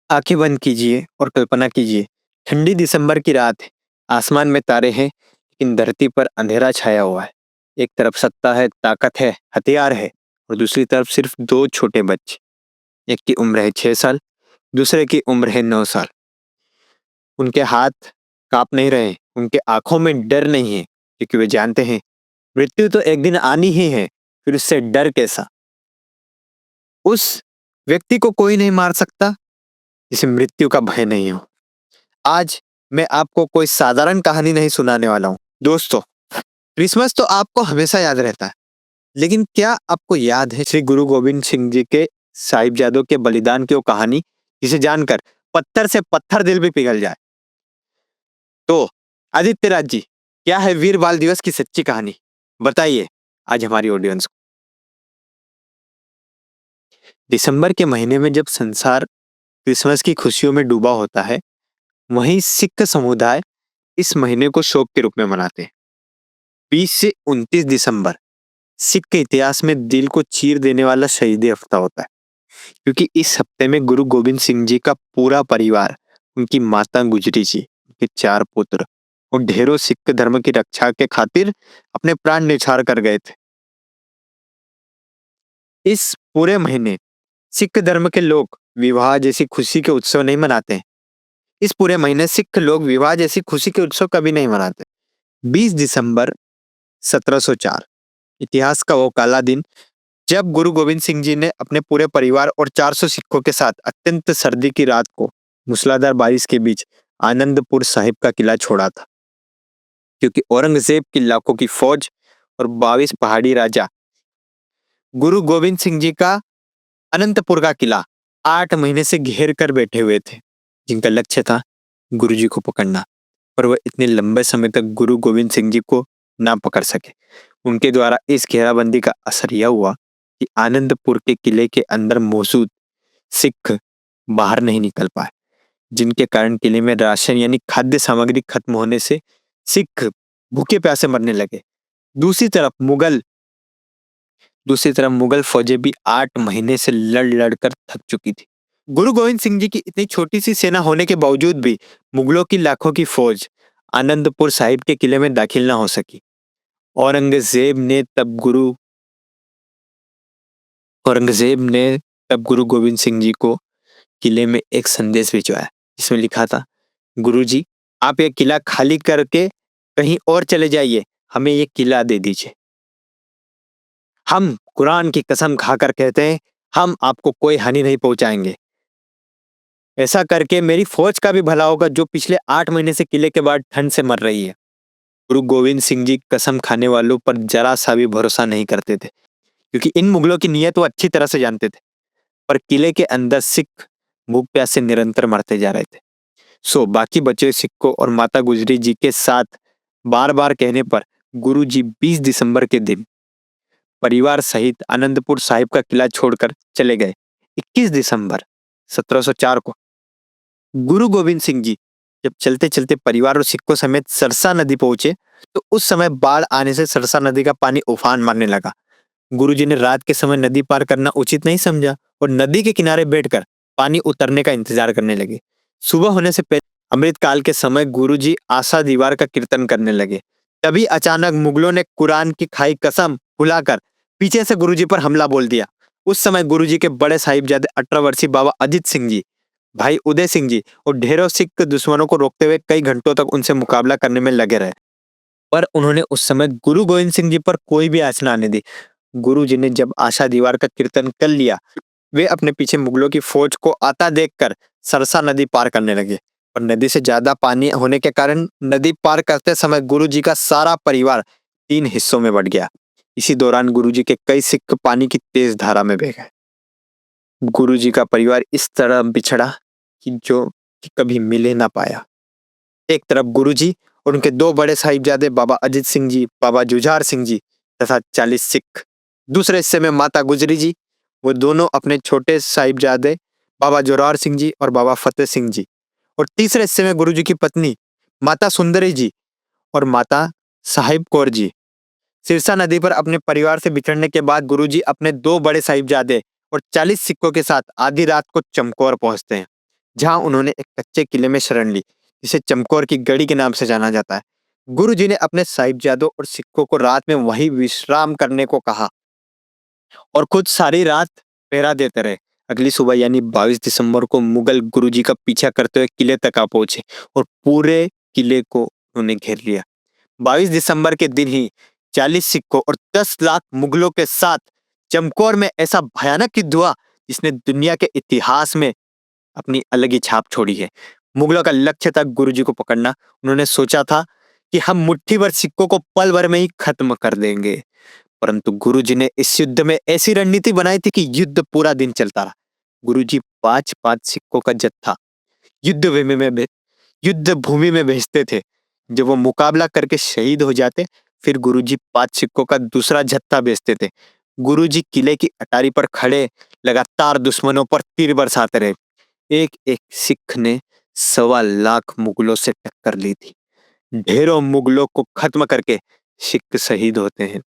आंखें बंद कीजिए और कल्पना कीजिए। ठंडी दिसंबर की रात है। आसमान में तारे हैं लेकिन धरती पर अंधेरा छाया हुआ है। एक तरफ सत्ता है, ताकत है, हथियार है और दूसरी तरफ सिर्फ दो छोटे बच्चे। एक की उम्र है 6 साल, दूसरे की उम्र है 9 साल। उनके हाथ कांप नहीं रहे, उनके आंखों में डर नहीं है, क्योंकि वे जानते हैं मृत्यु तो एक दिन आनी ही है। फिर उससे डर कैसा? उस व्यक्ति को कोई नहीं मार सकता जिसे मृत्यु का भय नहीं हो। आज मैं आपको कोई साधारण कहानी नहीं सुनाने वाला हूँ। दोस्तों, क्रिसमस तो आपको हमेशा याद रहता है, लेकिन क्या आपको याद है श्री गुरु गोविंद सिंह जी के साहिबजादों के बलिदान की वो कहानी, जिसे जानकर पत्थर से पत्थर दिल भी पिघल जाए? तो आदित्य राज जी, क्या है वीर बाल दिवस की सच्ची कहानी? बताइए आज हमारी ऑडियंस को। दिसंबर के महीने में जब संसार क्रिसमस की खुशियों में डूबा होता है, वहीं सिख समुदाय इस महीने को शोक के रूप में मनाते हैं। 20 से 29 दिसंबर सिख के इतिहास में दिल को चीर देने वाला शहीदी हफ्ता होता है, क्योंकि इस हफ्ते में गुरु गोविंद सिंह जी का पूरा परिवार, उनकी माता गुजरी जी, उनके 4 पुत्र और ढेरों सिख धर्म की रक्षा के खातिर अपने प्राण न्यौछावर कर गए थे। इस पूरे महीने सिख धर्म के लोग विवाह जैसी खुशी के उत्सव नहीं मनाते हैं। इस पूरे महीने सिख लोग विवाह जैसी खुशी के उत्सव कभी नहीं मनाते। 20 दिसंबर 1704, इतिहास का वो काला दिन जब गुरु गोविंद सिंह जी ने अपने पूरे परिवार और 400 सिखों के साथ अत्यंत सर्दी की रात को मूसलाधार बारिश के बीच आनंदपुर साहिब का किला छोड़ा था, क्योंकि औरंगजेब की लाखों की फौज और 22 पहाड़ी राजा गुरु गोविंद सिंह जी का अनंतपुर का किला 8 महीने से घेर कर बैठे हुए थे, जिनका लक्ष्य था गुरु जी को पकड़ना। पर वह इतने लंबे समय तक गुरु गोविंद सिंह जी को ना पकड़ सके। उनके द्वारा इस घेराबंदी का असर यह हुआ कि आनंदपुर के किले के अंदर मौजूद सिख बाहर नहीं निकल पाए, जिनके कारण किले में राशन यानी खाद्य सामग्री खत्म होने से सिख भूखे प्यासे मरने लगे। दूसरी तरफ मुगल दूसरी तरफ मुगल फौजें भी 8 महीने से लड़ लड़ कर थक चुकी थी। गुरु गोविंद सिंह जी की इतनी छोटी सी सेना होने के बावजूद भी मुगलों की लाखों की फौज आनंदपुर साहिब के किले में दाखिल न हो सकी। औरंगजेब ने तब गुरु औरंगजेब ने तब गुरु गोविंद सिंह जी को किले में एक संदेश भिजवाया, जिसमें लिखा था, गुरु जी, आप ये किला खाली करके कहीं और चले जाइए, हमें ये किला दे दीजिए। हम कुरान की कसम खाकर कहते हैं, हम आपको कोई हानि नहीं पहुंचाएंगे। ऐसा करके मेरी फौज का भी भला होगा, जो पिछले 8 महीने से किले के बाहर ठंड से मर रही है। गुरु गोविंद सिंह जी कसम खाने वालों पर जरा सा भी भरोसा नहीं करते थे, क्योंकि इन मुगलों की नीयत वो अच्छी तरह से जानते थे। पर किले के अंदर सिख भूख प्यास से निरंतर मरते जा रहे थे। बाकी बचे हुए सिखों और माता गुजरी जी के साथ बार बार कहने पर गुरु जी 20 दिसंबर के दिन परिवार सहित आनंदपुर साहिब का किला छोड़कर चले गए। 21 दिसंबर 1704 को गुरु गोविंद सिंह जी जब चलते चलते परिवार और सिखों समेत सरसा नदी पहुंचे, तो उस समय बाढ़ आने से सरसा नदी का पानी उफान मारने लगा। गुरुजी ने रात के समय नदी पार करना उचित नहीं समझा और नदी के किनारे बैठकर पानी उतरने का इंतजार करने लगे। सुबह होने से पहले अमृत काल के समय गुरुजी आशा दीवार का कीर्तन करने लगे। तभी अचानक मुगलों ने कुरान की खाई कसम भुलाकर पीछे से गुरुजी पर हमला बोल दिया। उस समय गुरुजी के बड़े साहिबजादे 18 वर्षीय बाबा अजित सिंह जी, भाई उदय सिंह जी और ढेरों सिख दुश्मनों को रोकते हुए कई घंटों तक उनसे मुकाबला करने में लगे रहे। पर उन्होंने उस समय गुरु गोविंद सिंह जी पर कोई भी आँच न आने दी। गुरु जी ने जब आशा दीवार का कीर्तन कर लिया, वे अपने पीछे मुगलों की फौज को आता देखकर सरसा नदी पार करने लगे। पर नदी से ज्यादा पानी होने के कारण नदी पार करते समय गुरु जी का सारा परिवार 3 हिस्सों में बट गया। इसी दौरान गुरु जी के कई सिख पानी की तेज धारा में बह गए। गुरु जी का परिवार इस तरह बिछड़ा कि कभी मिले ना पाया। एक तरफ गुरु जी और उनके दो बड़े साहिबजादे बाबा अजित सिंह जी, बाबा जुझार सिंह जी तथा 40 सिख। दूसरे हिस्से में माता गुजरी जी, वो दोनों अपने छोटे साहिबजादे बाबा जोरावर सिंह जी और बाबा फतेह सिंह जी। और तीसरे हिस्से में गुरु जी की पत्नी माता सुंदरी जी और माता साहिब कौर जी। सिरसा नदी पर अपने परिवार से बिछड़ने के बाद गुरु जी अपने दो बड़े साहिबजादे और 40 सिखों के साथ आधी रात को चमकौर पहुंचते हैं, जहां उन्होंने एक कच्चे किले में शरण ली, जिसे चमकौर की गढ़ी के नाम से जाना जाता है। गुरुजी ने अपने साहिबजादों और सिखों को रात में वहीं विश्राम करने को कहा और खुद सारी रात पहरा देते रहे। अगली सुबह यानी 22 दिसंबर को मुगल गुरुजी का पीछा करते हुए किले तक आ पहुंचे और पूरे किले को उन्होंने घेर लिया। 22 दिसंबर के दिन ही 40 सिखों और 10 लाख मुगलों के साथ चमकौर में ऐसा भयानक युद्ध हुआ जिसने दुनिया के इतिहास में अपनी अलग ही छाप छोड़ी है। मुगलों का लक्ष्य था गुरुजी को पकड़ना। उन्होंने सोचा था कि हम मुट्ठी भर सिखों को पल भर में ही खत्म कर देंगे, परंतु गुरुजी ने इस युद्ध में ऐसी रणनीति बनाई थी कि युद्ध पूरा दिन चलता रहा। गुरुजी 5-5 सिखों का जत्था युद्ध भूमि में युद्ध भूमि में भेजते थे। जब वो मुकाबला करके शहीद हो जाते, फिर गुरुजी 5 सिखों का दूसरा जत्था भेजते थे। गुरुजी किले की अटारी पर खड़े लगातार दुश्मनों पर तीर बरसाते रहे। एक एक सिख ने 1.25 लाख मुगलों से टक्कर ली थी। ढेरों मुगलों को खत्म करके सिख शहीद होते हैं।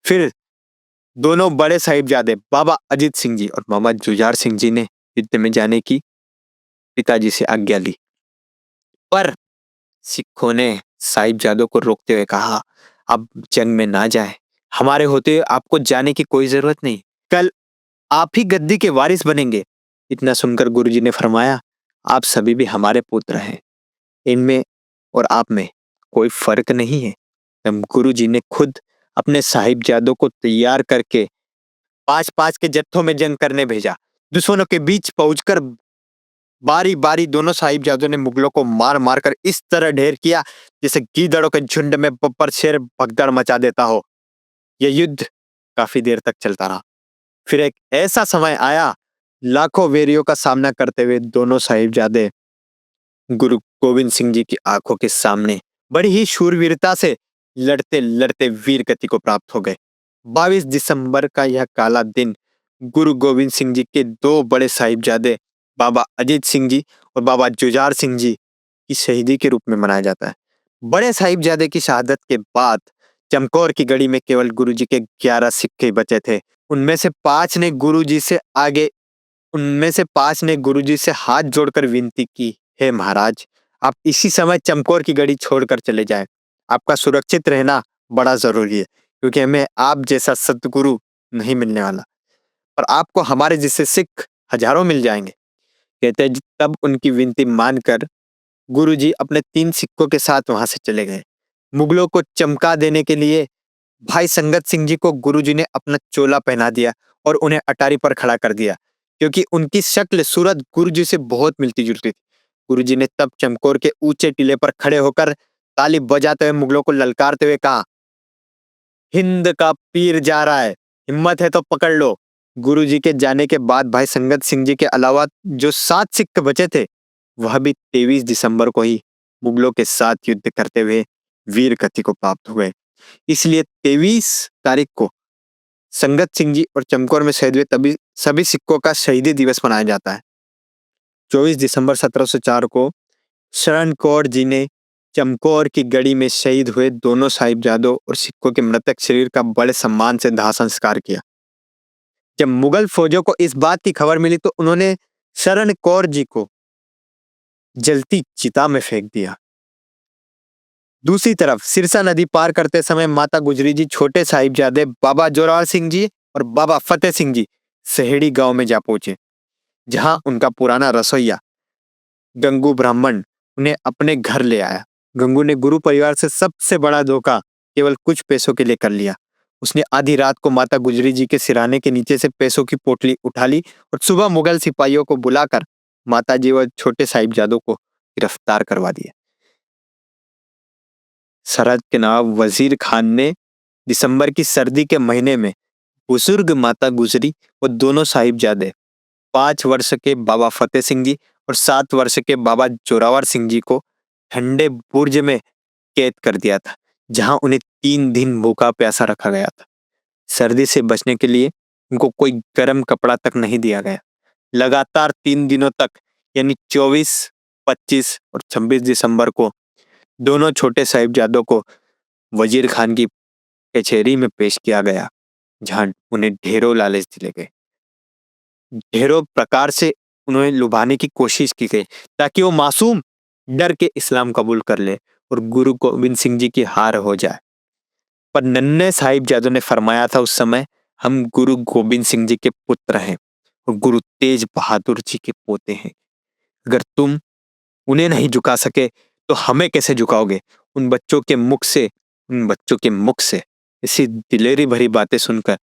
फिर दोनों बड़े साहिबजादे बाबा अजीत सिंह जी और बाबा जुझार सिंह जी ने युद्ध में जाने की पिताजी से आज्ञा ली, पर सिखों ने साहिबजादों को रोकते हुए कहा, आप जंग में ना जाएं, हमारे होते हुए आपको जाने की कोई जरूरत नहीं, कल आप ही गद्दी के वारिस बनेंगे। इतना सुनकर गुरुजी ने फरमाया, आप सभी भी हमारे पुत्र हैं, इनमें और आप में कोई फर्क नहीं है। तब गुरुजी ने खुद अपने साहिबजादों को तैयार करके 5-5 के जत्थों में जंग करने भेजा। दुश्मनों के बीच पहुंचकर बारी बारी दोनों साहिबजादों ने मुगलों को मार मार कर इस तरह ढेर किया जैसे गीदड़ों के झुंड में बब्बर शेर भगदड़ मचा देता हो। यह युद्ध काफी देर तक चलता रहा। फिर एक ऐसा समय आया, लाखों वेरियों का सामना करते हुए दोनों साहिबजादे गुरु गोविंद सिंह जी की आंखों के सामने बड़ी ही शूरवीरता से लड़ते लड़ते वीर गति को प्राप्त हो गए। 22 दिसंबर का यह काला दिन गुरु गोविंद सिंह जी के दो बड़े साहिबजादे बाबा अजीत सिंह जी और बाबा जुझार सिंह जी की शहीदी के रूप में मनाया जाता है। बड़े साहिबजादे की शहादत के बाद चमकौर की गढ़ी में केवल गुरुजी के 11 सिक्के बचे थे। उनमें से 5 ने गुरुजी से आगे उनमें से 5 ने गुरुजी से हाथ जोड़कर विनती की, हे महाराज, आप इसी समय चमकौर की गढ़ी छोड़कर चले जाएं। आपका सुरक्षित रहना बड़ा जरूरी है, क्योंकि हमें आप जैसा सतगुरु नहीं मिलने वाला, पर आपको हमारे जैसे सिख हजारों मिल जाएंगे। कहते हैं तब उनकी विनती मानकर गुरुजी अपने 3 सिखों के साथ वहां से चले गए। मुगलों को चमका देने के लिए भाई संगत सिंह जी को गुरुजी ने अपना चोला पहना दिया और उन्हें अटारी पर खड़ा कर दिया, क्योंकि उनकी शक्ल सूरत गुरुजी से बहुत मिलती जुलती थी। गुरुजी ने तब चमकौर के ऊंचे टीले पर खड़े होकर ताली बजाते हुए मुगलों को ललकारते हुए कहा, हिंद का पीर जा रहा है, हिम्मत है तो पकड़ लो। गुरुजी के जाने के बाद भाई संगत सिंह जी के अलावा जो 7 सिख बचे थे, वह भी 23 दिसंबर को ही मुगलों के साथ युद्ध करते हुए वीर गति को प्राप्त हुए। इसलिए 23 तारीख को संगत सिंह जी और चमकौर में शहीद हुए तभी सभी सिखों का शहीदी दिवस मनाया जाता है। 24 दिसंबर 1704 को शरण कौर जी ने चमकौर की गढ़ी में शहीद हुए दोनों साहिबजादों और सिखों के मृतक शरीर का बड़े सम्मान से दाह संस्कार किया। जब मुगल फौजों को इस बात की खबर मिली तो उन्होंने शरण कौर जी को जलती चिता में फेंक दिया। दूसरी तरफ सिरसा नदी पार करते समय माता गुजरी जी छोटे साहिबजादे बाबा जोरावर सिंह जी और बाबा फतेह सिंह जी सहेड़ी गांव में जा पहुंचे, जहां उनका पुराना रसोइया गंगू ब्राह्मण उन्हें अपने घर ले आया। गंगू ने गुरु परिवार से सबसे बड़ा धोखा केवल कुछ पैसों के लिए कर लिया। उसने आधी रात को माता गुजरी जी के सिराने के नीचे से पैसों की पोटली उठा ली और सुबह मुगल सिपाहियों को बुलाकर माता जी व छोटे साहिबजादों को गिरफ्तार करवा दिया। सरहद के नवाब वजीर खान ने दिसंबर की सर्दी के महीने में बुजुर्ग माता गुजरी और दोनों साहिबजादे 5 वर्ष के बाबा फतेह सिंह जी और 7 वर्ष के बाबा जोरावर सिंह जी को ठंडे बुर्ज में कैद कर दिया था, जहां उन्हें 3 दिन भूखा प्यासा रखा गया था। सर्दी से बचने के लिए उनको कोई गर्म कपड़ा तक नहीं दिया गया। लगातार 3 दिनों तक यानी 24, 25 और 26 दिसंबर को दोनों छोटे साहिबजादों को वजीर खान की कचहरी में पेश किया गया, जहां उन्हें ढेरों लालच दिए गए। ढेरों प्रकार से उन्हें लुभाने की कोशिश की गई ताकि वो मासूम डर के इस्लाम कबूल कर ले और गुरु गोविंद सिंह जी की हार हो जाए। पर नन्हे साहिबजादों ने फरमाया था उस समय, हम गुरु गोविंद सिंह जी के पुत्र हैं और गुरु तेज बहादुर जी के पोते हैं। अगर तुम उन्हें नहीं झुका सके तो हमें कैसे झुकाओगे। उन बच्चों के मुख से इसी दिलेरी भरी बातें सुनकर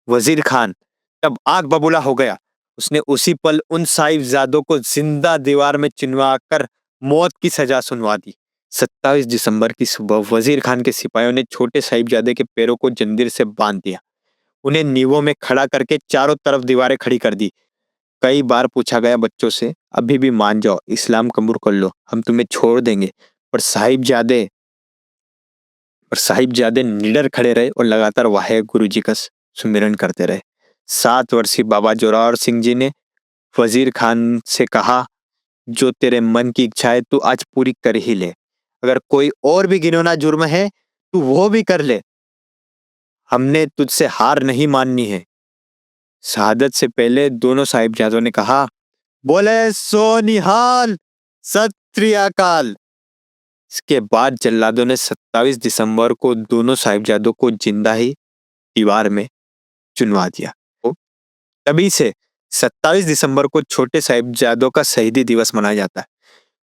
वजीर खान तब आग बबूला हो गया। उसने उसी पल उन साहिबजादों को जिंदा दीवार में चिनवा कर मौत की सजा सुनवा दी। 27 दिसंबर की सुबह वजीर खान के सिपाहियों ने छोटे साहिबजादे के पैरों को जंजीर से बांध दिया। उन्हें नींवों में खड़ा करके चारों तरफ दीवारें खड़ी कर दी। कई बार पूछा गया बच्चों से, अभी भी मान जाओ, इस्लाम कबूल कर लो, हम तुम्हें छोड़ देंगे। पर साहिबजादे निडर खड़े रहे और लगातार वाहे गुरु जी का सुमिरन करते रहे। 7 वर्षीय बाबा जोरावर सिंह जी ने वजीर खान से कहा, जो तेरे मन की इच्छा है तू आज पूरी कर ही ले। अगर कोई और भी घिनौना जुर्म है तू वो भी कर ले, हमने तुझसे हार नहीं माननी है। शहादत से पहले दोनों साहिबजादों ने कहा, बोले सो निहाल, सत श्री अकाल। इसके बाद जल्लादों ने 27 दिसंबर को दोनों साहिबजादों को जिंदा ही दीवार में चुनवा दिया। तो तभी से 27 दिसंबर को छोटे साहिबजादों का शहीदी दिवस मनाया जाता है।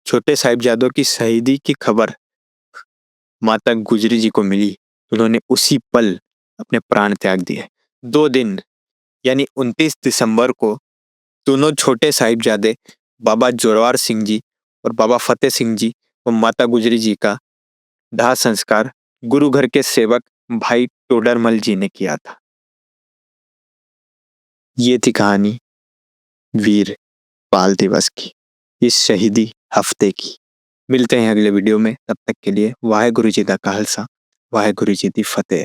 छोटे साहिबजादों की शहीदी की खबर माता गुजरी जी को मिली, उन्होंने उसी पल अपने प्राण त्याग दिए। 2 दिन यानी 29 दिसंबर को दोनों छोटे साहिबजादे बाबा जोरावर सिंह जी और बाबा फतेह सिंह जी और माता गुजरी जी का दाह संस्कार गुरु घर के सेवक भाई टोडरमल जी ने किया था। ये थी कहानी वीर बाल दिवस की, इस शहीदी हफ्ते की। मिलते हैं अगले वीडियो में, तब तक के लिए वाहे गुरु जी दा खालसा, वाहे गुरु जी दी फतेह।